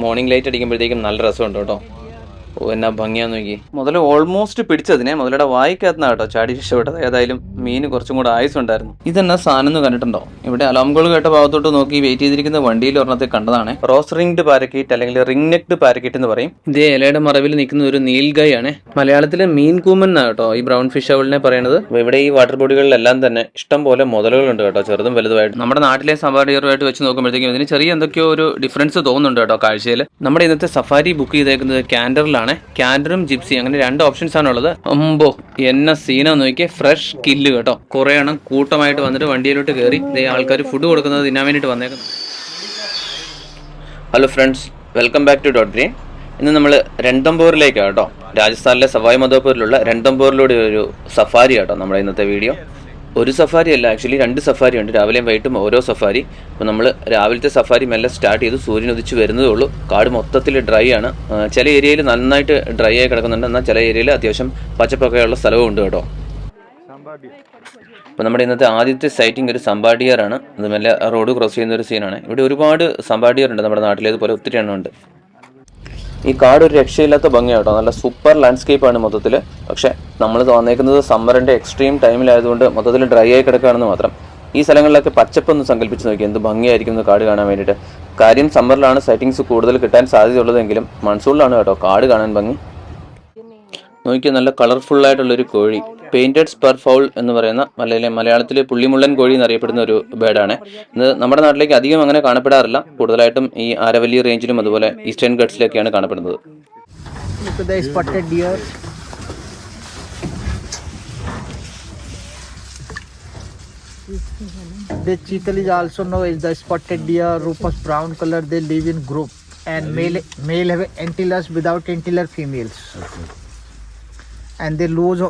Morning light അടിക്കുമ്പോഴത്തേക്കും നല്ല രസമുണ്ട് കേട്ടോ. ഓ എന്നാ ഭംഗിയാന്ന് നോക്കി. മുതൽ ഓൾമോസ്റ്റ് പിടിച്ചതിനെ മുതലയുടെ വായിക്കകത്തുനിന്നാ കേട്ടോ ചാടി രക്ഷപ്പെട്ടത്. ഏതായാലും മീൻ കുറച്ചും കൂടെ ആയുസ് ഉണ്ടായിരുന്നു. ഇതെന്നാ സാധനം എന്ന് കണ്ടിട്ടുണ്ടോ? ഇവിടെ അലാംകോൾ കേട്ട ഭാഗത്തോട്ട് നോക്കി വെയിറ്റ് ചെയ്തിരിക്കുന്ന വണ്ടിയിൽ ഒരെണ്ണത്തെ കണ്ടതാണ്. റോസ് റിംഗ്ഡ് പാരക്കീറ്റ് അല്ലെങ്കിൽ റിംഗ് നെക്ഡ് പാരക്കീറ്റ് എന്ന് പറയും. ഇതേ ഇലയുടെ മറവിൽ നിൽക്കുന്ന ഒരു നീൽഗായ് ആണ്. മലയാളത്തിലെ മീൻ കൂമൻ എന്നാണ് കേട്ടോ ഈ ബ്രൗൺ ഫിഷ് ഔളിനെ പറയുന്നത്. ഇവിടെ ഈ വാട്ടർ ബോഡികളിലെല്ലാം തന്നെ ഇഷ്ടം പോലെ മുതലുകളുണ്ട് കേട്ടോ, ചെറുതും വലുതുമായിട്ട്. നമ്മുടെ നാട്ടിലെ സഫാരിയറുമായിട്ട് വെച്ച് നോക്കുമ്പോഴത്തേക്കും ഇതിന് ചെറിയ എന്തൊക്കെയോ ഒരു ഡിഫറൻസ് തോന്നുന്നുണ്ട് കേട്ടോ കാഴ്ചയിൽ. നമ്മുടെ ഇന്നത്തെ സഫാരി ബുക്ക് ചെയ്തേക്കുന്നത് കാൻഡറിലാണ്. കാൻഡറും ജിപ്സി അങ്ങനെ രണ്ട് ഓപ്ഷൻസ് ആണുള്ളത്. അമ്പോ എന്ന സീനാ നോക്കിയേ, ഫ്രഷ് കില്ല് കേട്ടോ. കുറെ എണ്ണം കൂട്ടമായിട്ട് വന്നിട്ട് വണ്ടിയിലോട്ട് കയറി ആൾക്കാർ ഫുഡ് കൊടുക്കുന്നത് തിന്നാൻ വേണ്ടിയിട്ട് വന്നേക്കുന്നു. Hello friends, welcome back to dot green. ഇന്ന് നമ്മൾ രൺതംബോറിലേക്കാണ് കേട്ടോ. രാജസ്ഥാനിലെ സവായ് മാധോപൂരിലുള്ള രൺതംബോറിലൂടെ ഒരു സഫാരി കേട്ടോ നമ്മുടെ ഇന്നത്തെ വീഡിയോ. ഒരു സഫാരി അല്ല, ആക്ച്വലി രണ്ട് സഫാരി ഉണ്ട്, രാവിലെയും വൈകിട്ടും ഓരോ സഫാരി. അപ്പോൾ നമ്മൾ രാവിലത്തെ സഫാരി മെല്ലെ സ്റ്റാർട്ട് ചെയ്തു. സൂര്യൻ ഉദിച്ച് വരുന്നതേ ഉള്ളൂ. കാട് മൊത്തത്തിൽ ഡ്രൈ ആണ്. ചില ഏരിയയിൽ നന്നായിട്ട് ഡ്രൈ ആയി കിടക്കുന്നുണ്ട്, എന്നാൽ ചില ഏരിയയിൽ അത്യാവശ്യം പച്ചപ്പൊക്കെയുള്ള സ്ഥലവും ഉണ്ട് കേട്ടോ. അപ്പോൾ നമ്മുടെ ഇന്നത്തെ ആദ്യത്തെ സൈറ്റിംഗ് ഒരു സമ്പാഡിയറാണ്. അത് മെല്ലെ റോഡ് ക്രോസ് ചെയ്യുന്ന ഒരു സീനാണ്. ഇവിടെ ഒരുപാട് സമ്പാഡിയർ ഉണ്ട് നമ്മുടെ നാട്ടിലേതുപോലെ ഒത്തിരി എണ്ണം ഉണ്ട്. ഈ കാട് ഒരു രക്ഷയില്ലാത്ത ഭംഗിയാട്ടോ, നല്ല സൂപ്പർ ലാൻഡ്സ്കേപ്പ് ആണ് മൊത്തത്തിൽ. പക്ഷേ നമ്മൾ വന്നേക്കുന്നത് സമ്മറിൻ്റെ എക്സ്ട്രീം ടൈമിലായതുകൊണ്ട് മൊത്തത്തിൽ ഡ്രൈ ആയി കിടക്കുകയാണെന്ന് മാത്രം. ഈ സ്ഥലങ്ങളിലൊക്കെ പച്ചപ്പൊന്ന് സങ്കല്പിച്ച് നോക്കി എന്ത് ഭംഗിയായിരിക്കും കാട് കാണാൻ വേണ്ടിയിട്ട്. കാര്യം സമ്മറിലാണ് സൈറ്റിങ്സ് കൂടുതൽ കിട്ടാൻ സാധ്യതയുള്ളതെങ്കിലും മൺസൂണിലാണ് കേട്ടോ കാട് കാണാൻ ഭംഗി. നോക്കിയാൽ നല്ല കളർഫുള്ളായിട്ടുള്ളൊരു കോഴി, പെയിന്റഡ് സ്പർ ഫൗൾ എന്ന് പറയുന്ന മലയാളത്തിൽ പുള്ളിമുള്ളൻ കോഴി എന്നറിയപ്പെടുന്ന ഒരു ബേഡാണ്. ഇത് നമ്മുടെ നാട്ടിലേക്ക് അധികം അങ്ങനെ കാണപ്പെടാറില്ല. കൂടുതലായിട്ടും ഈ ആരവല്ലി റേഞ്ചിലും അതുപോലെ ഈസ്റ്റേൺ ഗട്ട്സിലൊക്കെയാണ് കാണപ്പെടുന്നത്. The cheetal is also known as the spotted deer, rufous brown color. They live in group and male have antlers without antler females. And they lose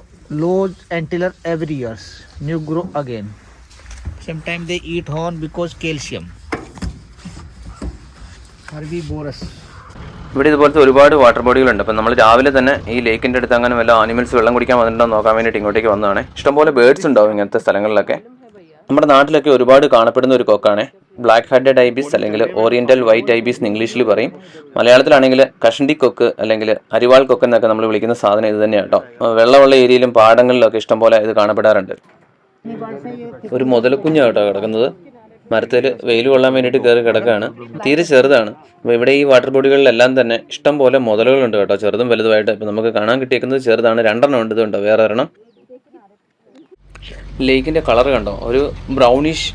antler every years. New grow again. Sometimes they eat horn because calcium. Herbivorous. ഇവിടെ ഇതുപോലത്തെ ഒരുപാട് water ബോഡികളുണ്ട്. അപ്പം നമ്മൾ രാവിലെ തന്നെ ഈ ലേക്കിൻ്റെ അടുത്ത് അങ്ങനെ വല്ല ആനിമൽസ് വെള്ളം കുടിക്കാൻ വന്നിട്ടുണ്ടോ നോക്കാൻ വേണ്ടിയിട്ട് ഇങ്ങോട്ടേക്ക് വന്നതാണ്. ഇഷ്ടംപോലെ ബേർഡ്സ് ഉണ്ടാവും ഇങ്ങനത്തെ സ്ഥലങ്ങളിലൊക്കെ. നമ്മുടെ നാട്ടിലൊക്കെ ഒരുപാട് കാണപ്പെടുന്ന ഒരു കൊക്കാണ് ബ്ലാക്ക് ഹെഡഡ് ഐബീസ് അല്ലെങ്കിൽ ഓറിയന്റൽ വൈറ്റ് ഐബീസ് എന്ന് ഇംഗ്ലീഷിൽ പറയും. മലയാളത്തിലാണെങ്കിൽ കഷണ്ടി കൊക്ക് അല്ലെങ്കിൽ അരിവാൾ കൊക്ക് എന്നൊക്കെ നമ്മൾ വിളിക്കുന്ന സാധനം ഇത് തന്നെയാണ് കേട്ടോ. വെള്ളമുള്ള ഏരിയയിലും പാടങ്ങളിലൊക്കെ ഇഷ്ടംപോലെ ഇത് കാണപ്പെടാറുണ്ട്. ഒരു മുതലക്കുഞ്ഞാണ് കേട്ടോ കിടക്കുന്നത്. മരത്തിൽ വെയിൽ കൊള്ളാൻ വേണ്ടിയിട്ട് കയറി കിടക്കുകയാണ്. തീരെ ചെറുതാണ്. അപ്പോൾ ഇവിടെ ഈ വാട്ടർ ബോഡികളിലെല്ലാം തന്നെ ഇഷ്ടം പോലെ മുതലുകളുണ്ട് കേട്ടോ, ചെറുതും വലുതുമായിട്ട്. ഇപ്പം നമുക്ക് കാണാൻ കിട്ടിയേക്കുന്നത് ചെറുതാണ്, 2 ഉണ്ട്. ഇതുണ്ടോ വേറെ ഒരെണ്ണം. ലേക്കിൻ്റെ കളർ കണ്ടോ, ഒരു ബ്രൗണിഷ്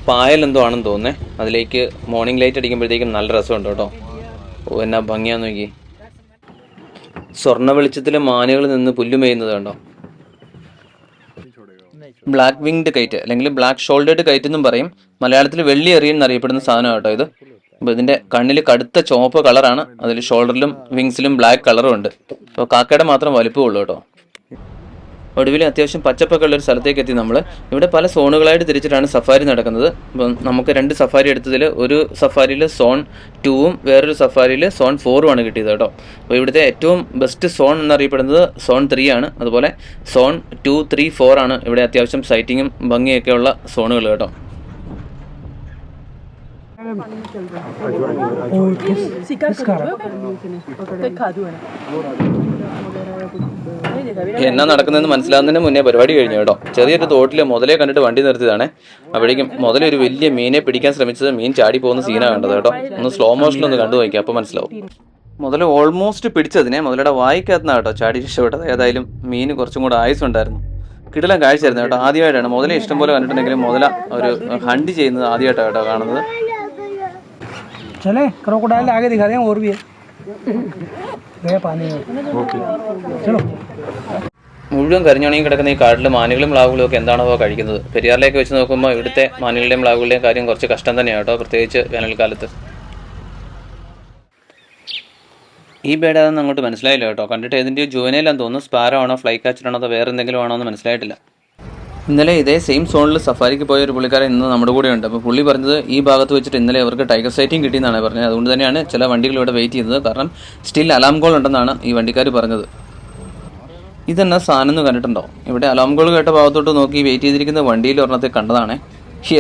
പായൽ എന്തോ ആണെന്ന് തോന്നുന്നേ. അതിലേക്ക് മോർണിംഗ് ലൈറ്റ് അടിക്കുമ്പോഴത്തേക്കും നല്ല രസമുണ്ട് കേട്ടോ. ഓ എന്നാ ഭംഗിയാന്ന് നോക്കി. സ്വർണ്ണ വെളിച്ചത്തിലെ മാനുകൾ നിന്ന് പുല്ലുമേയുന്നത് കണ്ടോ. ബ്ലാക്ക് വിങ്ഡ് കൈറ്റ് അല്ലെങ്കിൽ ബ്ലാക്ക് ഷോൾഡേഡ് കൈറ്റ് എന്നും പറയും. മലയാളത്തിൽ വെള്ളി എറിയൻ എന്നറിയപ്പെടുന്ന സാധനം കേട്ടോ ഇത്. അപ്പോൾ ഇതിൻ്റെ കണ്ണിൽ കടുത്ത ചുവപ്പ് കളറാണ്, അതിൽ ഷോൾഡറിലും വിങ്സിലും ബ്ലാക്ക് കളറും ഉണ്ട്. അപ്പോൾ കാക്കയുടെ മാത്രം വലിപ്പമുള്ളൂ കേട്ടോ. ഒടുവിൽ അത്യാവശ്യം പച്ചപ്പൊക്കെ ഉള്ളൊരു സ്ഥലത്തേക്ക് എത്തി നമ്മൾ. ഇവിടെ പല സോണുകളായിട്ട് തിരിച്ചിട്ടാണ് സഫാരി നടക്കുന്നത്. അപ്പം നമുക്ക് 2 സഫാരി എടുത്തതിൽ ഒരു സഫാരിയിൽ സോൺ 2ഉം വേറൊരു സഫാരിയിൽ സോൺ 4ഉം ആണ് കിട്ടിയത് കേട്ടോ. അപ്പോൾ ഇവിടുത്തെ ഏറ്റവും ബെസ്റ്റ് സോൺ എന്നറിയപ്പെടുന്നത് സോൺ 3 ആണ്. അതുപോലെ സോൺ 2, 3, 4 ആണ് ഇവിടെ അത്യാവശ്യം സൈറ്റിങ്ങും ഭംഗിയൊക്കെയുള്ള സോണുകൾ കേട്ടോ. എന്നാ നടക്കുന്നതെന്ന് മനസ്സിലാവുന്നതിന് മുന്നേ പരിപാടി കഴിഞ്ഞു കേട്ടോ. ചെറിയൊരു തോട്ടിൽ മുതലേ കണ്ടിട്ട് വണ്ടി നിർത്തിയതാണ്. അപ്പോഴേക്കും മുതലൊരു വലിയ മീനെ പിടിക്കാൻ ശ്രമിച്ചത് മീൻ ചാടി പോകുന്ന സീനാണ് കണ്ടത് കേട്ടോ. ഒന്ന് സ്ലോ മോഷനിലൊന്ന് കണ്ടു നോക്കി, അപ്പോൾ മനസ്സിലാവും. മുതൽ ഓൾമോസ്റ്റ് പിടിച്ചതിനെ മുതലയുടെ വായിക്കകത്തുനിന്നാണ് കേട്ടോ ചാടി രക്ഷപ്പെട്ടത്. ഏതായാലും മീൻ കുറച്ചും കൂടെ ആയുസ് ഉണ്ടായിരുന്നു. കിടിലം കാഴ്ചയായിരുന്നു കേട്ടോ. ആദ്യമായിട്ടാണ് മുതലേ ഇഷ്ടംപോലെ കണ്ടിട്ടുണ്ടെങ്കിലും മുതല ഒരു ഹണ്ട് ചെയ്യുന്നത് ആദ്യമായിട്ടാണ് കേട്ടോ കാണുന്നത്. चले क्रोकोडाइल आगे दिखा रहे हैं और भी है गया पानी में चलो. മുഴുവൻ കരിഞ്ഞുണങ്ങി കിടക്കുന്ന ഈ കാട്ടിൽ മാനുകളും മ്ലാവുകളും ഒക്കെ എന്താണോ കഴിക്കുന്നത്. പെരിയാറിലേക്ക് വെച്ച് നോക്കുമ്പോൾ ഇവിടുത്തെ മാനുകളുടെയും മ്ലാവുകളുടെയും കാര്യം കുറച്ച് കഷ്ടം തന്നെയാണ് കേട്ടോ, പ്രത്യേകിച്ച് വേനൽക്കാലത്ത്. ഈ ബേഡ് അതൊന്നും അങ്ങോട്ട് മനസ്സിലായില്ല കേട്ടോ. കണ്ടിട്ട് ഏതിൻ്റെയോ ജുവനയിലാന്ന് തോന്നുന്നു. സ്പാരോ ആണോ ഫ്ലൈ കാച്ചറാണോ അതോ വേറെ എന്തെങ്കിലും ആണോ എന്ന് മനസ്സിലായിട്ടില്ല. ഇന്നലെ ഇതേ സെയിം സോണിൽ സഫാരിക്ക് പോയ ഒരു പുള്ളിക്കാരൻ ഇന്ന് നമ്മുടെ കൂടെ ഉണ്ട്. അപ്പോൾ പുള്ളി പറഞ്ഞത് ഈ ഭാഗത്ത് വെച്ചിട്ട് ഇന്നലെ അവർക്ക് ടൈഗർ സൈറ്റിംഗ് കിട്ടിയെന്നാണ് പറഞ്ഞത്. അതുകൊണ്ട് തന്നെയാണ് ചില വണ്ടികൾ ഇവിടെ വെയിറ്റ് ചെയ്തത്. കാരണം സ്റ്റിൽ അലാം കോൾ ഉണ്ടെന്നാണ് ഈ വണ്ടിക്കാർ പറഞ്ഞത്. ഇതെന്നാ സാധനം എന്ന് കണ്ടിട്ടുണ്ടോ? ഇവിടെ അലാം കോൾ കേട്ട ഭാഗത്തോട്ട് നോക്കി വെയിറ്റ് ചെയ്തിരിക്കുന്ന വണ്ടിയിൽ ഒരെണ്ണത്തെ കണ്ടതാണ്.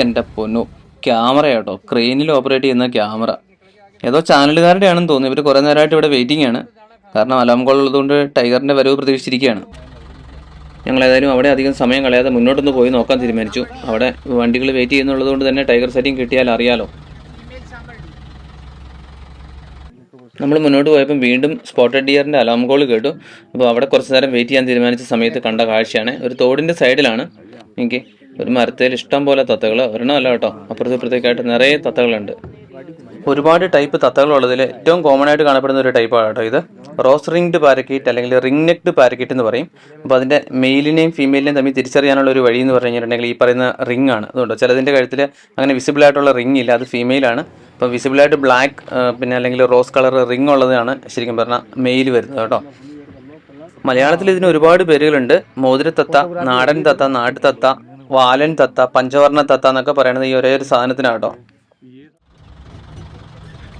എൻ്റെ പൊന്നു, ക്യാമറ കേട്ടോ, ക്രെയിനിൽ ഓപ്പറേറ്റ് ചെയ്യുന്ന ക്യാമറ. ഏതോ ചാനലുകാരുടെ ആണെന്ന് തോന്നുന്നു. ഇവർ കുറേ നേരമായിട്ട് ഇവിടെ വെയിറ്റിംഗ് ആണ്. കാരണം അലാം കോൾ ഉള്ളതുകൊണ്ട് ടൈഗറിൻ്റെ വരവ് പ്രതീക്ഷിച്ചിരിക്കുകയാണ്. ഞങ്ങൾ ഏതായാലും അവിടെ അധികം സമയം കളയാതെ മുന്നോട്ടൊന്ന് പോയി നോക്കാൻ തീരുമാനിച്ചു. അവിടെ വണ്ടികൾ വെയിറ്റ് ചെയ്യുന്നുള്ളത് കൊണ്ട് തന്നെ ടൈഗർ സെറ്റിംഗ് കിട്ടിയാൽ അറിയാലോ. നമ്മൾ മുന്നോട്ട് പോയപ്പോൾ വീണ്ടും സ്പോട്ടഡ് ഡിയറിൻ്റെ അലാം കോൾ കേട്ടു. അപ്പോൾ അവിടെ കുറച്ച് നേരം വെയിറ്റ് ചെയ്യാൻ തീരുമാനിച്ച സമയത്ത് കണ്ട കാഴ്ചയാണ്. ഒരു തോടിൻ്റെ സൈഡിലാണ് എനിക്ക് ഒരു മരത്തിൽ ഇഷ്ടം പോലെ തത്തകൾ, ഒരെണ്ണമല്ല കേട്ടോ, അപ്പുറത്തും ഇപ്പുറത്തേക്കായിട്ട് നിറയെ തത്തകളുണ്ട്. ഒരുപാട് ടൈപ്പ് തത്തകളുള്ളതിൽ ഏറ്റവും കോമൺ ആയിട്ട് കാണപ്പെടുന്ന ഒരു ടൈപ്പാണ് കേട്ടോ ഇത്. റോസ് റിംഗ്ഡ് പാരക്കീറ്റ് അല്ലെങ്കിൽ റിംഗ് നെക്ഡ് പാരക്കീറ്റ് എന്ന് പറയും. അപ്പോൾ അതിൻ്റെ മെയിലിനെയും ഫീമെയിലിനെയും തമ്മിൽ തിരിച്ചറിയാനുള്ള ഒരു വഴി എന്ന് പറഞ്ഞു കഴിഞ്ഞിട്ടുണ്ടെങ്കിൽ ഈ പറയുന്ന റിംഗ് ആണ്. അതുകൊണ്ട് ചിലതിൻ്റെ കഴുത്തിൽ അങ്ങനെ വിസിബിൾ ആയിട്ടുള്ള റിംഗ് ഇല്ല, അത് ഫീമെയിലാണ്. അപ്പോൾ വിസിബിളായിട്ട് ബ്ലാക്ക് പിന്നെ അല്ലെങ്കിൽ റോസ് കളർ റിംഗ് ഉള്ളതാണ് ശരിക്കും പറഞ്ഞാൽ മെയിൽ വരുന്നത് കേട്ടോ. മലയാളത്തിൽ ഇതിന് ഒരുപാട് പേരുകളുണ്ട്. മോതിരത്തത്ത, നാടൻ തത്ത, നാട്ടുതത്ത, വാലൻ തത്ത, പഞ്ചവർണ്ണ തത്ത എന്നൊക്കെ പറയുന്നത് ഈ ഒരേ ഒരു സാധനത്തിനാണ് കേട്ടോ.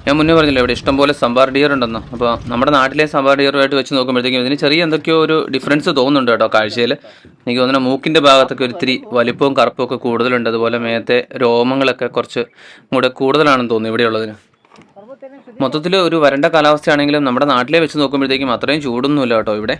ഞാൻ മുന്നേ പറഞ്ഞില്ല ഇവിടെ ഇഷ്ടംപോലെ സംബാർ ഡിയർ ഉണ്ടെന്ന്. അപ്പോൾ നമ്മുടെ നാട്ടിലെ സംബാർ ഡിയറുമായിട്ട് വെച്ച് നോക്കുമ്പോഴത്തേക്കും ഇതിന് ചെറിയ എന്തൊക്കെയോ ഒരു ഡിഫറൻസ് തോന്നുന്നുണ്ട് കേട്ടോ കാഴ്ചയിൽ. എനിക്ക് തോന്നുന്നു മൂക്കിൻ്റെ ഭാഗത്തൊക്കെ ഒത്തിരി വലിപ്പവും കറുപ്പും ഒക്കെ കൂടുതലുണ്ട്. അതുപോലെ മേത്തെ രോമങ്ങളൊക്കെ കുറച്ച് കൂടെ കൂടുതലാണെന്ന് തോന്നുന്നു ഇവിടെയുള്ളതിന്. മൊത്തത്തിൽ ഒരു വരണ്ട കാലാവസ്ഥയാണെങ്കിലും നമ്മുടെ നാട്ടിലെ വെച്ച് നോക്കുമ്പോഴത്തേക്കും അത്രയും ചൂടൊന്നുമില്ല കേട്ടോ ഇവിടെ.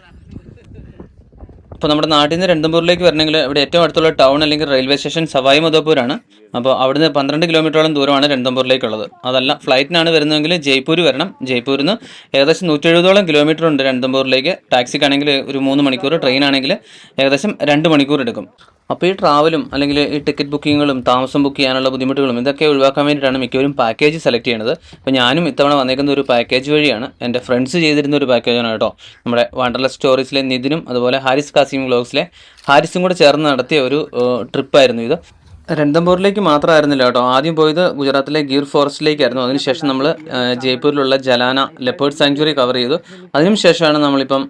അപ്പോൾ നമ്മുടെ നാട്ടിൽ നിന്ന് രണ്ടംപൂരിലേക്ക് വരണമെങ്കിൽ ഇവിടെ ഏറ്റവും അടുത്തുള്ള ടൗൺ അല്ലെങ്കിൽ റെയിൽവേ സ്റ്റേഷൻ സവായി മധോപൂരാണ്. അപ്പോൾ അവിടുന്ന് 12 കിലോമീറ്ററോളം ദൂരമാണ് രണ്ടംപൂരിലേക്കുള്ളത്. അതല്ല ഫ്ലൈറ്റിനാണ് വരുന്നതെങ്കിൽ ജയ്പൂർ വരണം. ജയ്പൂരിൽ നിന്ന് ഏകദേശം 170ഓളം കിലോമീറ്റർ ഉണ്ട് രണ്ടംപൂരിലേക്ക്. ടാക്സിക്കാണെങ്കിൽ ഒരു 3 മണിക്കൂർ, ട്രെയിൻ ആണെങ്കിൽ ഏകദേശം 2 മണിക്കൂർ എടുക്കും. അപ്പോൾ ഈ ട്രാവലും അല്ലെങ്കിൽ ഈ ടിക്കറ്റ് ബുക്കിങ്ങുകളും താമസം ബുക്ക് ചെയ്യാനുള്ള ബുദ്ധിമുട്ടുകളും ഇതൊക്കെ ഒഴിവാക്കാൻ വേണ്ടിയിട്ടാണ് മിക്കവരും പാക്കേജ് സെലക്ട് ചെയ്യുന്നത്. അപ്പോൾ ഞാനും ഇത്തവണ വന്നേക്കുന്ന ഒരു പാക്കേജ് വഴിയാണ്. എൻ്റെ ഫ്രണ്ട്സ് ചെയ്തിരുന്ന ഒരു പാക്കേജാണ് കേട്ടോ. നമ്മുടെ വണ്ടർലസ്റ്റ് സ്റ്റോറീസിലെ നിതിനും അതുപോലെ ഹാരിസ് കാസിം വ്ലോഗ്സിലെ ഹാരിസും കൂടെ ചേർന്ന് നടത്തിയ ഒരു ട്രിപ്പായിരുന്നു ഇത്. രൺതംബോറിലേക്ക് മാത്രമായിരുന്നില്ല കേട്ടോ. ആദ്യം പോയത് ഗുജറാത്തിലെ ഗീർ ഫോറസ്റ്റിലേക്കായിരുന്നു. അതിനുശേഷം നമ്മൾ ജയ്പൂരിലുള്ള ജലാന ലെപ്പേർഡ് സാങ്ച്വറി കവർ ചെയ്തു. അതിനുശേഷമാണ് നമ്മളിപ്പം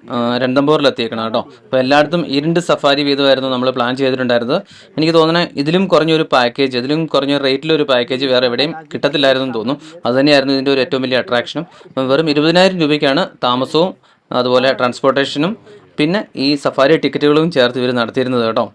രൺതംബോറിലെത്തിയേക്കണം കേട്ടോ. അപ്പോൾ എല്ലായിടത്തും 2 സഫാരി വീതമായിരുന്നു നമ്മൾ പ്ലാൻ ചെയ്തിട്ടുണ്ടായിരുന്നത്. എനിക്ക് തോന്നുന്നത് ഇതിലും കുറഞ്ഞൊരു പാക്കേജ്, ഇതിലും കുറഞ്ഞ റേറ്റിലൊരു പാക്കേജ് വേറെ എവിടെയും കിട്ടത്തില്ലായിരുന്നു എന്ന് തോന്നുന്നു. അതുതന്നെയായിരുന്നു ഇതിൻ്റെ ഒരു ഏറ്റവും വലിയ അട്രാക്ഷനും. വെറും 20,000 രൂപയ്ക്കാണ് താമസവും അതുപോലെ ട്രാൻസ്പോർട്ടേഷനും പിന്നെ ഈ സഫാരി ടിക്കറ്റുകളും ചേർത്ത് ഇവർ നടത്തിയിരുന്നത് കേട്ടോ.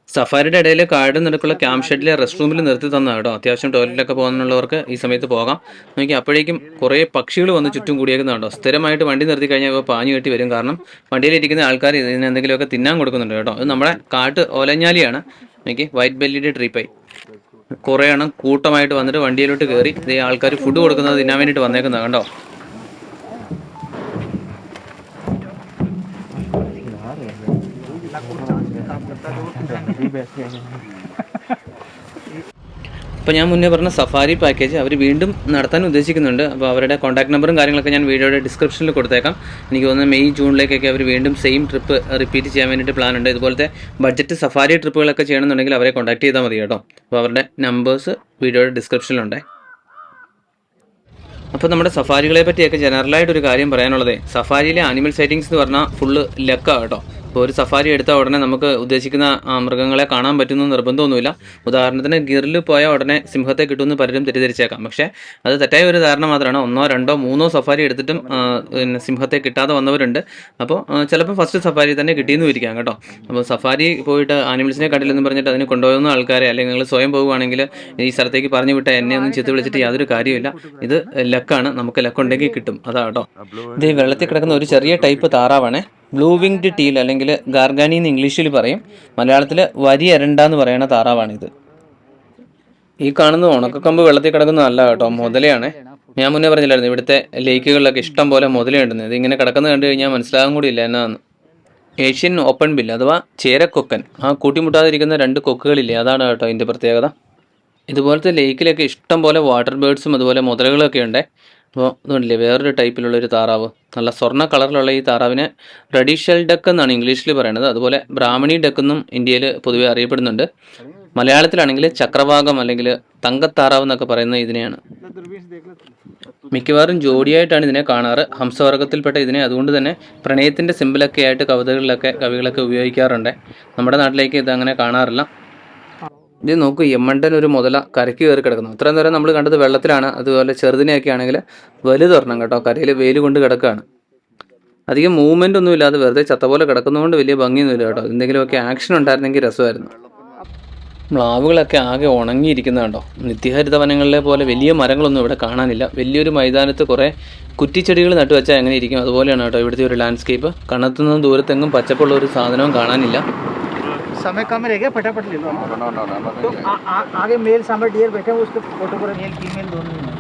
സഫാരിയുടെ ഇടയിൽ കാടിന് നടുക്കുള്ള ക്യാമ്പ് ഷെഡിലെ റെസ്റ്റ് റൂമിൽ നിർത്തി തന്നതാണ് കേട്ടോ. അത്യാവശ്യം ടോയ്ലറ്റിലൊക്കെ പോകുന്നുള്ളവർക്ക് ഈ സമയത്ത് പോകാം. നോക്കി അപ്പോഴേക്കും കുറേ പക്ഷികൾ വന്ന് ചുറ്റും കൂടിയേക്കുന്നുണ്ടോ. സ്ഥിരമായിട്ട് വണ്ടി നിർത്തി കഴിഞ്ഞാൽ ഇപ്പോൾ പാഞ്ഞു കെട്ടി വരും. കാരണം വണ്ടിയിലിരിക്കുന്ന ആൾക്കാർ ഇതിന് എന്തെങ്കിലുമൊക്കെ തിന്നാൻ കൊടുക്കുന്നുണ്ട് കേട്ടോ. ഇത് നമ്മുടെ കാട്ട് ഓലഞ്ഞാലിയാണ്. നോക്കി വൈറ്റ് ബെല്ലിയുടെ ട്രീപ്പായി കുറേ എണ്ണം കൂട്ടമായിട്ട് വന്നിട്ട് വണ്ടിയിലോട്ട് കയറി ഇതേ ആൾക്കാർ ഫുഡ് കൊടുക്കുന്നത് തിന്നാൻ വേണ്ടിയിട്ട് വന്നേക്കുന്നത് കണ്ടോ. അപ്പോൾ ഞാൻ മുന്നേ പറഞ്ഞ സഫാരി പാക്കേജ് അവർ വീണ്ടും നടത്താൻ ഉദ്ദേശിക്കുന്നുണ്ട്. അപ്പോൾ അവരുടെ കോൺടാക്ട് നമ്പറും കാര്യങ്ങളൊക്കെ ഞാൻ വീഡിയോയുടെ ഡിസ്ക്രിപ്ഷനിൽ കൊടുത്തേക്കാം. എനിക്ക് തോന്നുന്നത് മെയ് ജൂണിലേക്കൊക്കെ അവർ വീണ്ടും സെയിം ട്രിപ്പ് റിപ്പീറ്റ് ചെയ്യാൻ വേണ്ടിയിട്ട് പ്ലാൻ ഉണ്ട്. ഇതുപോലത്തെ ബഡ്ജറ്റ് സഫാരി ട്രിപ്പുകളൊക്കെ ചെയ്യണമെന്നുണ്ടെങ്കിൽ അവരെ കോൺടാക്ട് ചെയ്താൽ മതി കേട്ടോ. അപ്പോൾ അവരുടെ നമ്പേഴ്സ് വീഡിയോയുടെ ഡിസ്ക്രിപ്ഷനിലുണ്ട്. അപ്പോൾ നമ്മുടെ സഫാരികളെ പറ്റിയൊക്കെ ജനറലായിട്ടൊരു കാര്യം പറയാനുള്ളത്, സഫാരിയിലെ ആനിമൽ സൈറ്റിങ്സ് എന്ന് പറഞ്ഞാൽ ഫുള്ള് ലക്കാണ് കേട്ടോ. ഇപ്പോൾ ഒരു സഫാരി എടുത്താൽ ഉടനെ നമുക്ക് ഉദ്ദേശിക്കുന്ന മൃഗങ്ങളെ കാണാൻ പറ്റുന്ന നിർബന്ധമൊന്നുമില്ല. ഉദാഹരണത്തിന് ഗിറിൽ പോയാൽ ഉടനെ സിംഹത്തെ കിട്ടുമെന്ന് പലരും തെറ്റിദ്ധരിച്ചേക്കാം. പക്ഷേ അത് തെറ്റായ ഒരു ധാരണ മാത്രമാണ്. 1, 2, 3 സഫാരി എടുത്തിട്ടും പിന്നെ സിംഹത്തെ കിട്ടാതെ വന്നവരുണ്ട്. അപ്പോൾ ചിലപ്പോൾ ഫസ്റ്റ് സഫാരി തന്നെ കിട്ടിയെന്ന് ഇരിക്കാം കേട്ടോ. അപ്പോൾ സഫാരി പോയിട്ട് ആനിമൽസിനെ കണ്ടില്ലെന്ന് പറഞ്ഞിട്ട് അതിന് കൊണ്ടുപോകുന്ന ആൾക്കാരെ അല്ലെങ്കിൽ നിങ്ങൾ സ്വയം പോകുകയാണെങ്കിൽ ഈ സ്ഥലത്തേക്ക് പറഞ്ഞു വിട്ട എന്നെ ഒന്നും ചെത്ത് വിളിച്ചിട്ട് യാതൊരു കാര്യമില്ല. ഇത് ലക്കാണ്, നമുക്ക് ലക്കുണ്ടെങ്കിൽ കിട്ടും, അതാ കേട്ടോ. ഇത് വെള്ളത്തിൽ കിടക്കുന്ന ഒരു ചെറിയ ടൈപ്പ് താറാവാണ്. ബ്ലൂ വിങ്ഡ് ടീൽ അല്ലെങ്കിൽ ഗാർഗാനി എന്ന് ഇംഗ്ലീഷിൽ പറയും. മലയാളത്തിൽ വരി എരണ്ട എന്ന് പറയുന്ന താറാവാണിത്. ഈ കാണുന്ന ഉണക്കക്കമ്പ് വെള്ളത്തിൽ കിടക്കുന്നതല്ല കേട്ടോ, മുതലയാണ്. ഞാൻ മുന്നേ പറഞ്ഞില്ലായിരുന്നു ഇവിടുത്തെ ലേക്കുകളിലൊക്കെ ഇഷ്ടം പോലെ മുതലുണ്ടെന്ന്. ഇതിങ്ങനെ കിടക്കുന്നത് കണ്ടു കഴിഞ്ഞാൽ മനസ്സിലാകാൻ കൂടിയില്ല എന്നാന്ന്. ഏഷ്യൻ ഓപ്പൺ ബിൽ അഥവാ ചേരക്കൊക്കൻ, ആ കൂട്ടിമുട്ടാതിരിക്കുന്ന 2 കൊക്കുകളില്ലേ, അതാണ് കേട്ടോ ഇതിൻ്റെ പ്രത്യേകത. ഇതുപോലത്തെ ലേക്കിലൊക്കെ ഇഷ്ടം പോലെ വാട്ടർ ബേർഡ്സും അതുപോലെ മുതലകളൊക്കെ ഉണ്ട്. അപ്പോൾ ഇതുകൊണ്ടില്ലേ വേറൊരു ടൈപ്പിലുള്ളൊരു താറാവ്, നല്ല സ്വർണ്ണ കളറിലുള്ള ഈ താറാവിനെ റെഡി ഷെൽ ഡക്ക് എന്നാണ് ഇംഗ്ലീഷിൽ പറയുന്നത്. അതുപോലെ ബ്രാഹ്മണി ഡക്ക് എന്നും ഇന്ത്യയിൽ പൊതുവെ അറിയപ്പെടുന്നുണ്ട്. മലയാളത്തിലാണെങ്കിൽ ചക്രവാകം അല്ലെങ്കിൽ തങ്കത്താറാവ് എന്നൊക്കെ പറയുന്നത് ഇതിനെയാണ്. മിക്കവാറും ജോഡിയായിട്ടാണ് ഇതിനെ കാണാറ്. ഹംസവർഗത്തിൽപ്പെട്ട ഇതിനെ അതുകൊണ്ട് തന്നെ പ്രണയത്തിൻ്റെ സിമ്പിളൊക്കെ ആയിട്ട് കവികളൊക്കെ ഉപയോഗിക്കാറുണ്ട്. നമ്മുടെ നാട്ടിലേക്ക് ഇത് അങ്ങനെ കാണാറില്ല. ഇത് നോക്കൂ, യമണ്ടൻ ഒരു മുതല കരയ്ക്ക് കയറി കിടക്കുന്നു. ഇത്രയും നേരം നമ്മൾ കണ്ടത് വെള്ളത്തിലാണ്. അതുപോലെ ചെറുതിനെയൊക്കെ ആണെങ്കിൽ വലുതൊരെണ്ണം കേട്ടോ കരയിൽ വെയിൽ കൊണ്ട് കിടക്കുകയാണ്. അധികം മൂവ്മെൻ്റ് ഒന്നും ഇല്ലാതെ വെറുതെ ചത്ത പോലെ കിടക്കുന്നതുകൊണ്ട് വലിയ ഭംഗിയൊന്നുമില്ല കേട്ടോ. എന്തെങ്കിലുമൊക്കെ ആക്ഷൻ ഉണ്ടായിരുന്നെങ്കിൽ രസമായിരുന്നു. മ്ലാവുകളൊക്കെ ആകെ ഉണങ്ങിയിരിക്കുന്നതുണ്ടോ. നിത്യഹരിത വനങ്ങളിലെ പോലെ വലിയ മരങ്ങളൊന്നും ഇവിടെ കാണാനില്ല. വലിയൊരു മൈതാനത്ത് കുറേ കുറ്റിച്ചെടികൾ നട്ടുവെച്ചാൽ എങ്ങനെ ഇരിക്കും അതുപോലെയാണ് കേട്ടോ ഇവിടുത്തെ ഒരു ലാൻഡ്സ്കേപ്പ്. കണ്ണത്തുനിന്നും ദൂരത്തെങ്ങും പച്ചപ്പുള്ള ഒരു സാധനവും കാണാനില്ല. समय कम रहेगा, फटाफट ले लो। तो आगे मेल सामने डियर बैठे हैं, उसके फोटो पर मेल फीमेल दोनों ही हैं।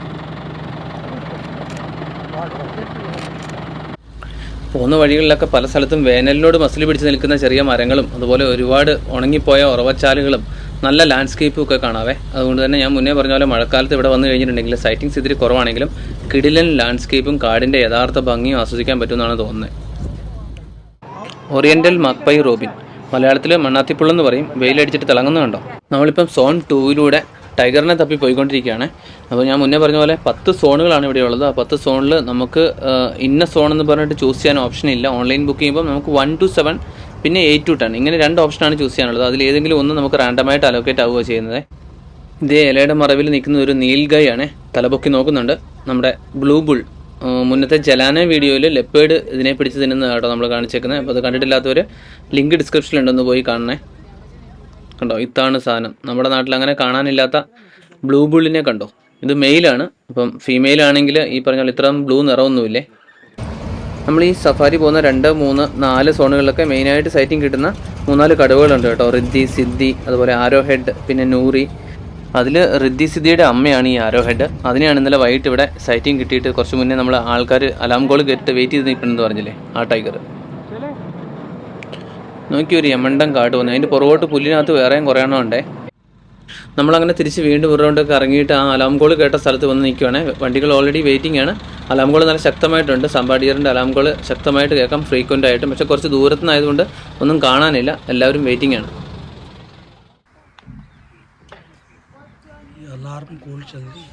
പോകുന്ന വഴികളിലൊക്കെ പല സ്ഥലത്തും വേനലിനോട് മസിൽ പിടിച്ച് നിൽക്കുന്ന ചെറിയ മരങ്ങളും അതുപോലെ ഒരുപാട് ഉണങ്ങിപ്പോയ ഉറവച്ചാലുകളും നല്ല ലാൻഡ്സ്കേപ്പും ഒക്കെ കാണാവേ. അതുകൊണ്ട് തന്നെ ഞാൻ മുന്നേ പറഞ്ഞ പോലെ മഴക്കാലത്ത് ഇവിടെ വന്നു കഴിഞ്ഞിട്ടുണ്ടെങ്കിൽ സൈറ്റിങ്സ് ഇതിൽ കുറവാണെങ്കിലും കിടിലൻ ലാൻഡ്സ്കേപ്പും കാടിൻ്റെ യഥാർത്ഥ ഭംഗിയും ആസ്വദിക്കാൻ പറ്റുമെന്നാണ് തോന്നുന്നത്. ഓറിയൻ്റൽ മക്പൈ റോബിൻ, മലയാളത്തിൽ മണ്ണാത്തിപ്പുള്ളെന്ന് പറയും. വെയിലടിച്ചിട്ട് തിളങ്ങുന്നുണ്ടോ. നമ്മളിപ്പം സോൺ 2 ടൈഗറിനെ തപ്പി പോയിക്കൊണ്ടിരിക്കുകയാണ്. അപ്പോൾ ഞാൻ മുന്നേ പറഞ്ഞ പോലെ 10 സോണുകളാണ് ഇവിടെ ഉള്ളത്. ആ 10 സോണിൽ നമുക്ക് ഇന്ന സോൺ എന്ന് പറഞ്ഞിട്ട് ചൂസ് ചെയ്യാൻ ഓപ്ഷൻ ഇല്ല. ഓൺലൈൻ ബുക്ക് ചെയ്യുമ്പോൾ നമുക്ക് 1 to 7 പിന്നെ 8 to 10 ഇങ്ങനെ 2 ഓപ്ഷനാണ് ചൂസ് ചെയ്യാനുള്ളത്. അതിൽ ഏതെങ്കിലും ഒന്ന് നമുക്ക് റാൻഡമായിട്ട് അലോക്കേറ്റ് ആവുക ചെയ്യുന്നത്. ഇതേ ഇലയുടെ മറവിൽ നിൽക്കുന്ന ഒരു നീൽഗായാണ്. തലപൊക്കി നോക്കുന്നുണ്ട്. നമ്മുടെ ബ്ലൂ ബുൾ, മുന്നത്തെ ജലാന വീഡിയോയിൽ ലെപ്പേഡ് ഇതിനെ പിടിച്ച് തിന്നുന്ന കേട്ടോ നമ്മൾ കാണിച്ചേക്കുന്നത്. അപ്പോൾ അത് കണ്ടിട്ടില്ലാത്തവർ ലിങ്ക് ഡിസ്ക്രിപ്ഷനിലുണ്ടെന്ന് പോയി കാണണേ. കണ്ടോ, ഇതാണ് സാധനം. നമ്മുടെ നാട്ടിൽ അങ്ങനെ കാണാനില്ലാത്ത ബ്ലൂ ബുള്ളിനെ കണ്ടോ. ഇത് മെയിലാണ്. അപ്പം ഫീമെയിൽ ആണെങ്കിൽ ഈ പറഞ്ഞാൽ ഇത്രയും ബ്ലൂ നിറമൊന്നുമില്ലേ. നമ്മൾ ഈ സഫാരി പോകുന്ന 2, 3, 4 സോണുകളിലൊക്കെ മെയിനായിട്ട് സൈറ്റിംഗ് കിട്ടുന്ന 3-4 കടുവകളുണ്ട് കേട്ടോ. റിദ്ധി, സിദ്ധി, അതുപോലെ ആരോ ഹെഡ്, പിന്നെ നൂറി. അതിൽ റിദ്ധി സിദ്ധിയുടെ അമ്മയാണ് ഈ ആരോ ഹെഡ്. അതിനെയാണ് ഇന്നലെ വൈകിട്ട് ഇവിടെ സൈറ്റിംഗ് കിട്ടിയിട്ട് കുറച്ച് മുന്നേ നമ്മൾ ആൾക്കാർ അലാം കോൾ കേട്ടിട്ട് വെയിറ്റ് ചെയ്ത് നിൽക്കണമെന്ന് പറഞ്ഞില്ലേ, ആ ടൈഗർ. നോക്കി ഒരു യമണ്ടം കാട്ട് വന്നു. അതിൻ്റെ പുറകോട്ട് പുല്ലിനകത്ത് വേറെയും കുറേ എണ്ണം ഉണ്ടേ. നമ്മളങ്ങനെ തിരിച്ച് വീണ്ടും ഒരു റൗണ്ടൊക്കെ ഇറങ്ങിയിട്ട് ആ അലാം കോൾ കേട്ട സ്ഥലത്ത് വന്ന് നിൽക്കുവാണ്. വണ്ടികൾ ഓൾറെഡി വെയിറ്റിംഗ് ആണ്. അലാം കോൾ നല്ല ശക്തമായിട്ടുണ്ട്. സമ്പാഡിയറിൻ്റെ അലാം കോൾ ശക്തമായിട്ട് കേൾക്കാം, ഫ്രീക്വൻ്റ് ആയിട്ടും. പക്ഷേ കുറച്ച് ദൂരത്തു നിന്നായതുകൊണ്ട് ഒന്നും കാണാനില്ല. എല്ലാവരും വെയിറ്റിംഗ് ആണ്. अलार्म कॉल चल रही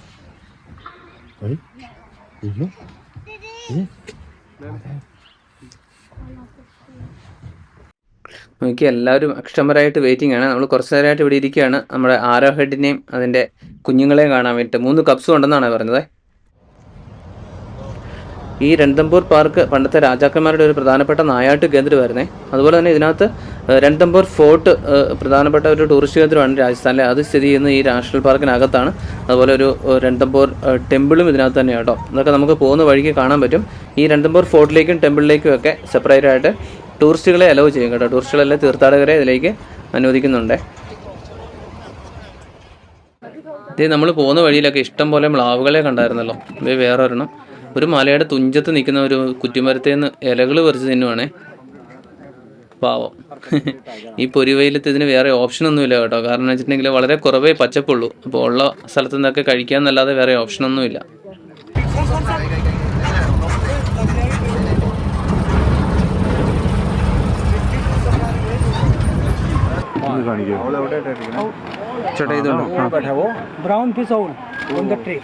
നോക്കി എല്ലാവരും അക്ഷമരായിട്ട് വെയിറ്റിംഗ് ആണ്. നമ്മൾ കുറച്ച് നേരമായിട്ട് ഇവിടെ ഇരിക്കുകയാണ് നമ്മുടെ ആരോ ഹെഡിനെയും അതിൻ്റെ കുഞ്ഞുങ്ങളെയും കാണാൻ വേണ്ടിയിട്ട്. 3 കപ്സും ഉണ്ടെന്നാണ് പറഞ്ഞത്. ഈ രൺതംബോർ പാർക്ക് പണ്ടത്തെ രാജാക്കന്മാരുടെ ഒരു പ്രധാനപ്പെട്ട നായാട്ട് കേന്ദ്രമായിരുന്നേ. അതുപോലെ തന്നെ ഇതിനകത്ത് രൺതംബോർ ഫോർട്ട് പ്രധാനപ്പെട്ട ഒരു ടൂറിസ്റ്റ് കേന്ദ്രമാണ് രാജസ്ഥാനിലെ. അത് സ്ഥിതി ചെയ്യുന്ന ഈ നാഷണൽ പാർക്കിനകത്താണ്. അതുപോലെ ഒരു രൺതംബോർ ടെമ്പിളും ഇതിനകത്ത് തന്നെയാണ് കേട്ടോ. അതൊക്കെ നമുക്ക് പോകുന്ന വഴിക്ക് കാണാൻ പറ്റും. ഈ രൺതംബോർ ഫോർട്ടിലേക്കും ടെമ്പിളിലേക്കും ഒക്കെ സെപ്പറേറ്റ് ആയിട്ട് ടൂറിസ്റ്റുകളെ അലോ ചെയ്യും കേട്ടോ. ടൂറിസ്റ്റുകളെല്ലാം തീർത്ഥാടകരെ ഇതിലേക്ക് അനുവദിക്കുന്നുണ്ട്. ഇത് നമ്മൾ പോകുന്ന വഴിയിലൊക്കെ ഇഷ്ടം പോലെ മ്ലാവുകളെ കണ്ടായിരുന്നല്ലോ. ഇത് വേറെ ഒരെണ്ണം. ഒരു മലയുടെ തുഞ്ചത്ത് നിൽക്കുന്ന ഒരു കുറ്റിമരത്തേന്ന് ഇലകൾ പറിച്ച് തിന്നുവാണേ. പാവം. ഈ പൊരിവെയിലത്ത് ഇതിന് വേറെ ഓപ്ഷനൊന്നുമില്ല കേട്ടോ. കാരണം എന്ന് വെച്ചിട്ടുണ്ടെങ്കിൽ വളരെ കുറവേ പച്ചപ്പുള്ളൂ. അപ്പോൾ ഉള്ള സ്ഥലത്തു നിന്നൊക്കെ കഴിക്കാമെന്നല്ലാതെ വേറെ ഓപ്ഷനൊന്നുമില്ല. ചേട്ടാ ഇതുണ്ടോ? Brown fish owl on the tree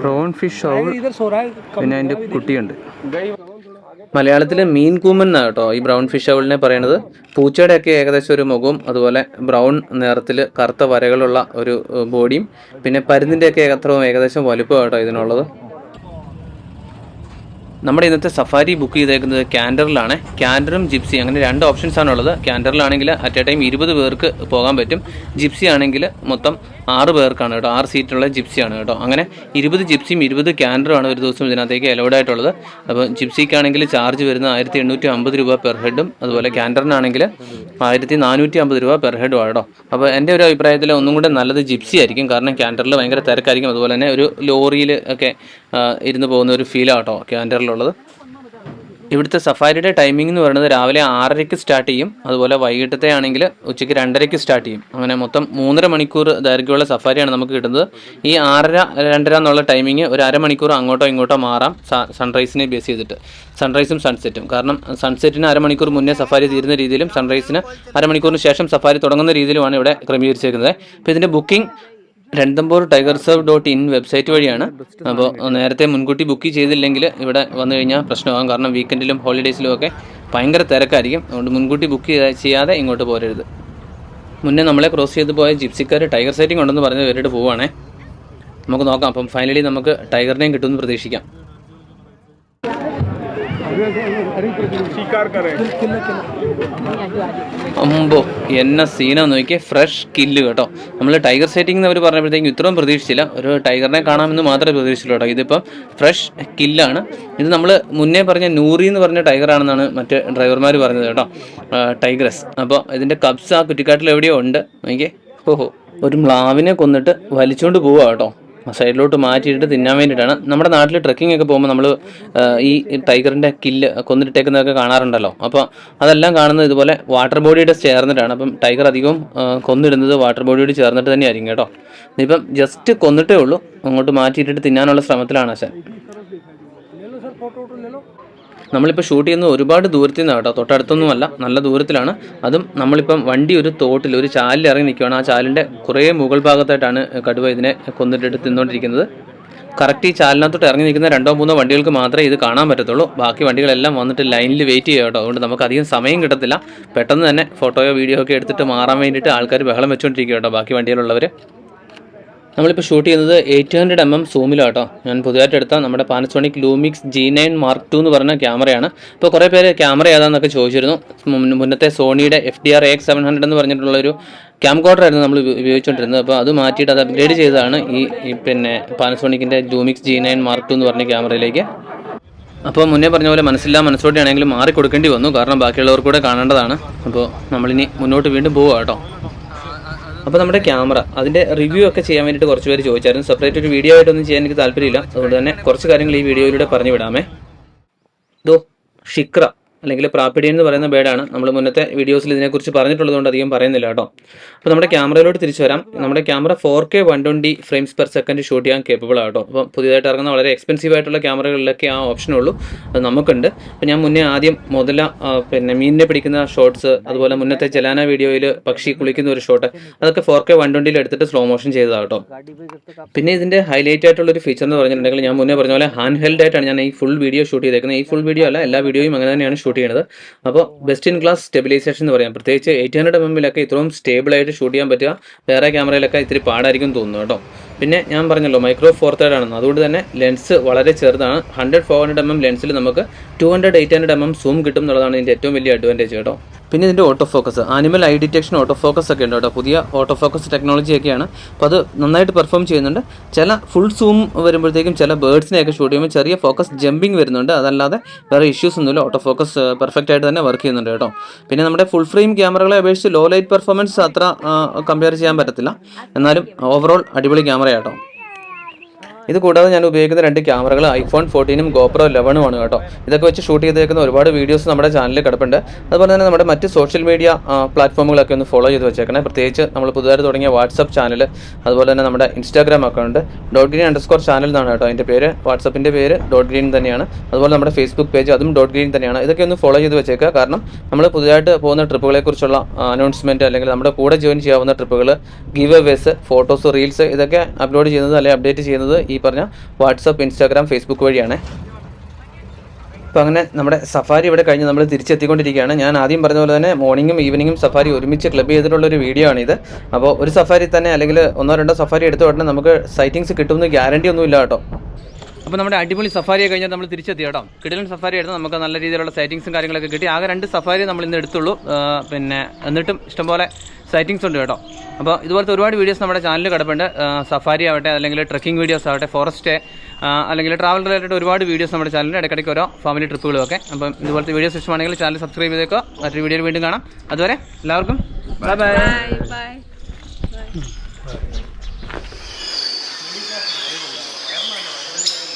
brown fish owl, പിന്നെ അതിൻ്റെ കുട്ടിയുണ്ട്. മലയാളത്തിൽ മീൻ കൂമൻ എന്നാണ് കേട്ടോ ഈ ബ്രൗൺ ഫിഷ് ഔളിനെ പറയുന്നത്. പൂച്ചയുടെയൊക്കെ ഏകദേശം ഒരു മുഖവും അതുപോലെ ബ്രൗൺ നിറത്തിൽ കറുത്ത വരകളുള്ള ഒരു ബോഡിയും പിന്നെ പരുന്നിൻ്റെയൊക്കെ അത്രയും ഏകദേശം വലുപ്പം കേട്ടോ ഇതിനുള്ളത്. നമ്മുടെ ഇന്നത്തെ സഫാരി ബുക്ക് ചെയ്തേക്കുന്നത് ക്യാൻഡറിലാണ്. ക്യാൻഡറും ജിപ്സി അങ്ങനെ 2 ഓപ്ഷൻസാണ് ഉള്ളത്. ക്യാൻഡറിലാണെങ്കിൽ അറ്റ് എ ടൈം 20 പേർക്ക് പോകാൻ പറ്റും. ജിപ്സി ആണെങ്കിൽ മൊത്തം 6 പേർക്കാണ് കേട്ടോ. 6 സീറ്റുള്ള ജിപ്സിയാണ് കേട്ടോ. അങ്ങനെ 20 ജിപ്സിയും 20 ക്യാൻഡറുമാണ് ഒരു ദിവസം ഇതിനകത്തേക്ക് അലൗഡ് ആയിട്ടുള്ളത്. അപ്പോൾ ജിപ്സിക്കാണെങ്കിൽ ചാർജ് വരുന്നത് 1850 രൂപ പെർ ഹെഡും അതുപോലെ ക്യാൻഡറിനാണെങ്കിൽ 1450 രൂപ പെർ ഹെഡും ആണ് കേട്ടോ. അപ്പോൾ എൻ്റെ ഒരു അഭിപ്രായത്തിൽ ഒന്നും കൂടെ നല്ലത് ജിപ്സി ആയിരിക്കും. കാരണം ക്യാൻഡറിൽ ഭയങ്കര തിരക്കായിരിക്കും. അതുപോലെ തന്നെ ഒരു ലോറിയിൽ ഒക്കെ ഇരുന്ന് പോകുന്ന ഒരു ഫീലാണ് കേട്ടോ ക്യാൻഡറിലുള്ളത്. ഇവിടുത്തെ സഫാരിയുടെ ടൈമിംഗ് എന്ന് പറയുന്നത് രാവിലെ 6:30 സ്റ്റാർട്ട് ചെയ്യും. അതുപോലെ വൈകിട്ടത്തെ ആണെങ്കിൽ ഉച്ചയ്ക്ക് 2:30 സ്റ്റാർട്ട് ചെയ്യും. അങ്ങനെ മൊത്തം 3.5 മണിക്കൂർ ദൈർഘ്യമുള്ള സഫാരിയാണ് നമുക്ക് കിട്ടുന്നത്. ഈ 6:30, 2:30 എന്നുള്ള ടൈമിങ് ഒരു അരമണിക്കൂർ അങ്ങോട്ടോ ഇങ്ങോട്ടോ മാറാം സൺറൈസിനെ ബേസ് ചെയ്തിട്ട്. സൺറൈസും സൺസെറ്റും. കാരണം സൺസെറ്റിന് അരമണിക്കൂർ മുന്നേ സഫാരി തീരുന്ന രീതിയിലും സൺറൈസിന് അരമണിക്കൂറിന് ശേഷം സഫാരി തുടങ്ങുന്ന രീതിയിലുമാണ് ഇവിടെ ക്രമീകരിച്ചിരിക്കുന്നത്. അപ്പോൾ ഇതിൻ്റെ ബുക്കിംഗ് ranthambore.tigerreserve.in വെബ്സൈറ്റ് വഴിയാണ്. അപ്പോൾ നേരത്തെ മുൻകൂട്ടി ബുക്ക് ചെയ്തില്ലെങ്കിൽ ഇവിടെ വന്നു കഴിഞ്ഞാൽ പ്രശ്നമാകും. കാരണം വീക്കെൻഡിലും ഹോളിഡേയ്സിലും ഒക്കെ ഭയങ്കര തിരക്കായിരിക്കും. അതുകൊണ്ട് മുൻകൂട്ടി ബുക്ക് ചെയ്യാതെ ഇങ്ങോട്ട് പോരരുത്. മുന്നേ നമ്മളെ ക്രോസ് ചെയ്ത് പോയ ജിപ്സിക്കാർ ടൈഗർ സൈറ്റിംഗ് ഉണ്ടെന്ന് പറഞ്ഞ് കയറിയിട്ട് പോവുകയാണേ. നമുക്ക് നോക്കാം. അപ്പം ഫൈനലി നമുക്ക് ടൈഗറിനെയും കിട്ടുമെന്ന് പ്രതീക്ഷിക്കാം. शिकार करें। അമ്പോ എന്ന സീനാന്ന് നോക്കിയേ, ഫ്രഷ് കില്ല് കേട്ടോ. നമ്മൾ ടൈഗർ സൈറ്റിംഗ് അവർ പറഞ്ഞപ്പോഴത്തേക്കും ഇത്രയും പ്രതീക്ഷിച്ചില്ല. ഒരു ടൈഗറിനെ കാണാമെന്ന് മാത്രമേ പ്രതീക്ഷിച്ചുള്ളൂ കേട്ടോ. ഇതിപ്പം ഫ്രഷ് കില്ലാണ്. ഇത് നമ്മൾ മുന്നേ പറഞ്ഞ നൂറി എന്ന് പറഞ്ഞ ടൈഗറാണെന്നാണ് മറ്റ് ഡ്രൈവർമാർ പറഞ്ഞത് കേട്ടോ, ടൈഗ്രസ്. അപ്പോൾ ഇതിൻ്റെ കബ്സ് ആ കുറ്റിക്കാട്ടിൽ എവിടെയോ ഉണ്ട് നോക്കിയേ. ഓഹോ, ഒരു മ്ലാവിനെ കൊന്നിട്ട് വലിച്ചുകൊണ്ട് പോവുക കേട്ടോ, സൈഡിലോട്ട് മാറ്റിയിട്ട് തിന്നാൻ വേണ്ടിയിട്ടാണ്. നമ്മുടെ നാട്ടിൽ ട്രക്കിംഗ് ഒക്കെ പോകുമ്പോൾ നമ്മൾ ഈ ടൈഗറിൻ്റെ കില്ല് കൊന്നിട്ടേക്കുന്നതൊക്കെ കാണാറുണ്ടല്ലോ. അപ്പോൾ അതെല്ലാം കാണുന്നത് ഇതുപോലെ വാട്ടർ ബോഡിയുടെ ചേർന്നിട്ടാണ്. അപ്പം ടൈഗർ അധികവും കൊന്നിടുന്നത് വാട്ടർ ബോഡിയോട് ചേർന്നിട്ട് തന്നെയായിരിക്കും കേട്ടോ. ഇതിപ്പം ജസ്റ്റ് കൊന്നിട്ടേ ഉള്ളൂ, അങ്ങോട്ട് മാറ്റിയിട്ടിട്ട് തിന്നാനുള്ള ശ്രമത്തിലാണ് ആശാൻ. നമ്മളിപ്പോൾ ഷൂട്ട് ചെയ്യുന്നത് ഒരുപാട് ദൂരത്തിൽ നിന്നാണ് കേട്ടോ, തൊട്ടടുത്തൊന്നുമല്ല, നല്ല ദൂരത്തിലാണ്. അതും നമ്മളിപ്പം വണ്ടി ഒരു തോട്ടിൽ ഒരു ചാലിൽ ഇറങ്ങി നിൽക്കുകയാണ്. ആ ചാലിൻ്റെ കുറേ മുകൾ ഭാഗത്തായിട്ടാണ് കടുവ ഇതിനെ കൊന്നിട്ടിട്ട് തിന്നുകൊണ്ടിരിക്കുന്നത്. കറക്റ്റ് ഈ ചാലിനകത്തോട്ട് ഇറങ്ങി നിൽക്കുന്ന 2-3 വണ്ടികൾക്ക് മാത്രമേ ഇത് കാണാൻ പറ്റത്തുള്ളൂ. ബാക്കി വണ്ടികളെല്ലാം വന്നിട്ട് ലൈനിൽ വെയിറ്റ് ചെയ്യുക കേട്ടോ. അതുകൊണ്ട് നമുക്ക് അധികം സമയം കിട്ടത്തില്ല. പെട്ടെന്ന് തന്നെ ഫോട്ടോയോ വീഡിയോ ഒക്കെ എടുത്തിട്ട് മാറാൻ വേണ്ടിയിട്ട് ആൾക്കാർ ബഹളം വെച്ചുകൊണ്ടിരിക്കുക കേട്ടോ, ബാക്കി വണ്ടിയിലുള്ളവർ. നമ്മളിപ്പോൾ ഷൂട്ട് ചെയ്യുന്നത് 800mm സൂമിലാണ് കേട്ടോ. ഞാൻ പുതിയതായിട്ട് എടുത്ത നമ്മുടെ Panasonic Lumix G9 Mark II എന്ന് പറഞ്ഞ ക്യാമറയാണ്. ഇപ്പോൾ കുറേ പേര് ക്യാമറ ഏതാണെന്നൊക്കെ ചോദിച്ചിരുന്നു. മുന്നത്തെ സോണിയുടെ FDR AX700 എന്ന് പറഞ്ഞിട്ടുള്ളൊരു ക്യാം കോഡർ ആയിരുന്നു നമ്മൾ ഉപയോഗിച്ചുകൊണ്ടിരുന്നത്. അപ്പോൾ അത് മാറ്റിയിട്ട് അത് അപ്ഗ്രേഡ് ചെയ്തതാണ് ഈ പിന്നെ പാനസോണിക്കിൻ്റെ ലൂമിക്സ് G9 Mark II എന്ന് പറഞ്ഞ ക്യാമറയിലേക്ക്. അപ്പോൾ മുന്നേ പറഞ്ഞ പോലെ മനസ്സോടെയാണെങ്കിലും മാറി കൊടുക്കേണ്ടി വന്നു, കാരണം ബാക്കിയുള്ളവർ കൂടെ കാണേണ്ടതാണ്. അപ്പോൾ നമ്മളിനി മുന്നോട്ട് വീണ്ടും പോവുക കേട്ടോ. അപ്പോൾ നമ്മുടെ ക്യാമറ അതിൻ്റെ റിവ്യൂ ഒക്കെ ചെയ്യാൻ വേണ്ടിയിട്ട് കുറച്ച് പേര് ചോദിച്ചായിരുന്നു. സെപ്പറേറ്റ് ഒരു വീഡിയോ ആയിട്ടൊന്നും ചെയ്യാൻ എനിക്ക് താല്പര്യമില്ല. അതുകൊണ്ട് തന്നെ കുറച്ച് കാര്യങ്ങൾ ഈ വീഡിയോയിലൂടെ പറഞ്ഞു വിടാമേ. ഷിക്ര അല്ലെങ്കിൽ പ്രാപ്പിഡിയൻ എന്ന് പറയുന്ന ബേഡാണ്. നമ്മൾ മുന്നത്തെ വീഡിയോസിൽ ഇതിനെക്കുറിച്ച് പറഞ്ഞിട്ടുള്ളതുകൊണ്ട് അധികം പറയുന്നില്ല കേട്ടോ. അപ്പോൾ നമ്മുടെ ക്യാമറയിലോട്ട് തിരിച്ചു വരാം. നമ്മുടെ camera 4K 120 frames per second shoot ചെയ്യാൻ കേപ്പബിൾ ആട്ടോ. അപ്പോൾ പുതിയതായിട്ട് ഇറങ്ങുന്ന വളരെ എക്സ്പെൻസീവ് ആയിട്ടുള്ള ക്യാമറകളിലൊക്കെ ആ ഓപ്ഷനുള്ളൂ, അത് നമുക്കുണ്ട്. അപ്പോൾ ഞാൻ മുന്നേ ആദ്യം പിന്നെ മീനിനെ പിടിക്കുന്ന ഷോട്ട്സ്, അതുപോലെ മുന്നത്തെ ജലാന വീഡിയോയിൽ പക്ഷി കുളിക്കുന്ന ഒരു ഷോട്ട്, അതൊക്കെ 4K 120 എടുത്തിട്ട് സ്ലോ മോഷൻ ചെയ്തതാട്ടോ. പിന്നെ ഇതിൻ്റെ ഹൈലൈറ്റ് ആയിട്ടുള്ള ഒരു ഫീച്ചർ എന്ന് പറഞ്ഞിട്ടുണ്ടെങ്കിൽ, ഞാൻ മുന്നേ പറഞ്ഞ പോലെ ഹാൻഡ് ഹെൽഡ് ആയിട്ടാണ് ഞാൻ ഈ ഫുൾ വീഡിയോ ഷൂട്ട് ചെയ്തേക്കുന്നത്. ഈ ഫുൾ വീഡിയോ അല്ല, എല്ലാ വീഡിയോയും അങ്ങനെ തന്നെയാണ് ഷൂട്ട് ചെയ്യുന്നത്. അപ്പോൾ ബെസ്റ്റ് ഇൻ ക്ലാസ് സ്റ്റെബിലൈസേഷൻ എന്ന് പറയാം. പ്രത്യേകിച്ച് 800mm ഇത്രയും സ്റ്റേബിളായിട്ട് ഷൂട്ട് ചെയ്യാൻ പറ്റുക വേറെ ക്യാമറയിലൊക്കെ ഇത്തിരി പാടായിരിക്കും തോന്നുന്നു കേട്ടോ. പിന്നെ ഞാൻ പറഞ്ഞല്ലോ മൈക്രോ ഫോർ തേർഡ് ആണെന്ന്, അതുകൊണ്ട് തന്നെ ലെൻസ് വളരെ ചെറുതാണ്. 100-400mm ലെൻസിൽ നമുക്ക് 200-800mm സൂം കിട്ടും എന്നുള്ളതാണ് ഇതിൻ്റെ ഏറ്റവും വലിയ അഡ്വാൻറ്റേജ് കേട്ടോ. പിന്നെ ഇതിൻ്റെ auto focus, animal I detection auto focus ഒക്കെ ഉണ്ട് കേട്ടോ. പുതിയ ഓട്ടോ ഫോക്കസ് ടെക്നോളജി ഒക്കെയാണ്. അപ്പോൾ അത് നന്നായിട്ട് പെർഫോം ചെയ്യുന്നുണ്ട്. ചില ഫുൾ സൂം വരുമ്പോഴത്തേക്കും ചില ബേർഡ്സിനെയൊക്കെ ഷൂട്ട് ചെയ്യുമ്പോൾ ചെറിയ ഫോക്കസ് ജമ്പിങ് വരുന്നുണ്ട്. അതല്ലാതെ വേറെ ഇഷ്യൂസ് ഒന്നുമില്ല. ഓട്ടോ ഫോക്കസ് പെർഫെക്റ്റ് ആയിട്ട് തന്നെ വർക്ക് ചെയ്യുന്നുണ്ട് കേട്ടോ. പിന്നെ നമ്മുടെ ഫുൾ ഫ്രെയിം ക്യാമറകളെ അപേക്ഷിച്ച് ലോ ലൈറ്റ് പെർഫോമൻസ് അത്ര കമ്പയർ ചെയ്യാൻ പറ്റത്തില്ല, എന്നാലും ഓവറോൾ അടിപൊളി ക്യാമറയാട്ടോ. ഇത് കൂടാതെ ഞാൻ ഉപയോഗിക്കുന്ന 2 ക്യാമറകൾ iPhone 14ഉം GoPro 11ഉം ആണ് കേട്ടോ. ഇതൊക്കെ വെച്ച് ഷൂട്ട് ചെയ്തേക്കുന്ന ഒരുപാട് വീഡിയോസ് നമ്മുടെ ചാനലിൽ കിടപ്പുണ്ട്. അതുപോലെ തന്നെ നമ്മുടെ മറ്റ് സോഷ്യൽ മീഡിയ പ്ലാറ്റ്ഫോമുകളൊക്കെ ഒന്ന് ഫോളോ ചെയ്ത് വെച്ചേക്കണേ. പ്രത്യേകിച്ച് നമ്മൾ പുതുതായിട്ട് തുടങ്ങിയ വാട്സപ്പ് ചാനൽ, അതുപോലെ തന്നെ നമ്മുടെ Instagram അക്കൗണ്ട് .green_channel എന്നാണ് കേട്ടോ അതിൻ്റെ പേര്. വാട്സപ്പിൻ്റെ പേര് .green തന്നെയാണ്. അതുപോലെ നമ്മുടെ ഫേസ്ബുക്ക് പേജ് അതും .green തന്നെയാണ്. ഇതൊക്കെ ഒന്ന് ഫോളോ ചെയ്ത് വെച്ചേക്കുക. കാരണം നമ്മൾ പുതുതായിട്ട് പോകുന്ന ട്രിപ്പുകളെക്കുറിച്ചുള്ള അനൗൺസ്മെൻറ്റ്, അല്ലെങ്കിൽ നമ്മുടെ കൂടെ ജോയിൻ ചെയ്യാവുന്ന ട്രിപ്പുകൾ, ഗീവ് അവേസ്, ഫോട്ടോസ്, റീൽസ് ഇതൊക്കെ അപ്ലോഡ് ചെയ്യുന്നത് അല്ലെങ്കിൽ അപ്ഡേറ്റ് ചെയ്യുന്നത് ഈ പറഞ്ഞ വാട്സപ്പ്, ഇൻസ്റ്റാഗ്രാം, ഫേസ്ബുക്ക് വഴിയാണ്. അപ്പോൾ അങ്ങനെ നമ്മുടെ സഫാരി ഇവിടെ കഴിഞ്ഞ് നമ്മൾ തിരിച്ചെത്തിക്കൊണ്ടിരിക്കുകയാണ്. ഞാൻ ആദ്യം പറഞ്ഞ പോലെ തന്നെ മോർണിംഗും ഈവനിങ്ങും സഫാരി ഒരുമിച്ച് ക്ലബ് ചെയ്തിട്ടുള്ളൊരു വീഡിയോ ആണിത്. അപ്പോൾ ഒരു സഫാരി തന്നെ അല്ലെങ്കിൽ 1-2 സഫാരി എടുത്ത ഉടനെ നമുക്ക് സൈറ്റിങ്സ് കിട്ടുമെന്ന് ഗ്യാരണ്ടി ഒന്നും ഇല്ല കേട്ടോ. അപ്പോൾ നമ്മുടെ അടിപൊളി സഫാരിയെ കഴിഞ്ഞാൽ നമ്മൾ തിരിച്ചെത്തി കേട്ടോ. കിടിലൻ സഫാരി എടുത്ത് നമുക്ക് നല്ല രീതിയിലുള്ള സൈറ്റിങ്സും കാര്യങ്ങളൊക്കെ കിട്ടി. ആകെ 2 സഫാരി നമ്മൾ ഇന്ന് എടുത്തുള്ളൂ. പിന്നെ എന്നിട്ടും ഇഷ്ടംപോലെ സൈറ്റിങ്സ് ഉണ്ട് കേട്ടോ. അപ്പോൾ ഇതുപോലത്തെ ഒരുപാട് വീഡിയോസ് നമ്മുടെ ചാനലിൽ കിടപ്പുണ്ട്. സഫാരി ആവട്ടെ, അല്ലെങ്കിൽ ട്രക്കിംഗ് വീഡിയോസ് ആവട്ടെ, ഫോറസ്റ്റ് അല്ലെങ്കിൽ ട്രാവൽ റിലേറ്റഡ് ഒരുപാട് വീഡിയോസ് നമ്മുടെ ചാനലിൽ ഇടയ്ക്കിടയ്ക്ക് ഓരോ ഫാമിലി ട്രിപ്പുകളും ഒക്കെ. അപ്പം ഇതുപോലത്തെ വീഡിയോസ് ഇഷ്ടമാണെങ്കിൽ ചാനൽ സബ്സ്ക്രൈബ് ചെയ്തേക്കുക. മറ്റൊരു വീഡിയോയിൽ വീണ്ടും കാണാം. അതുവരെ എല്ലാവർക്കും ബൈ ബൈ.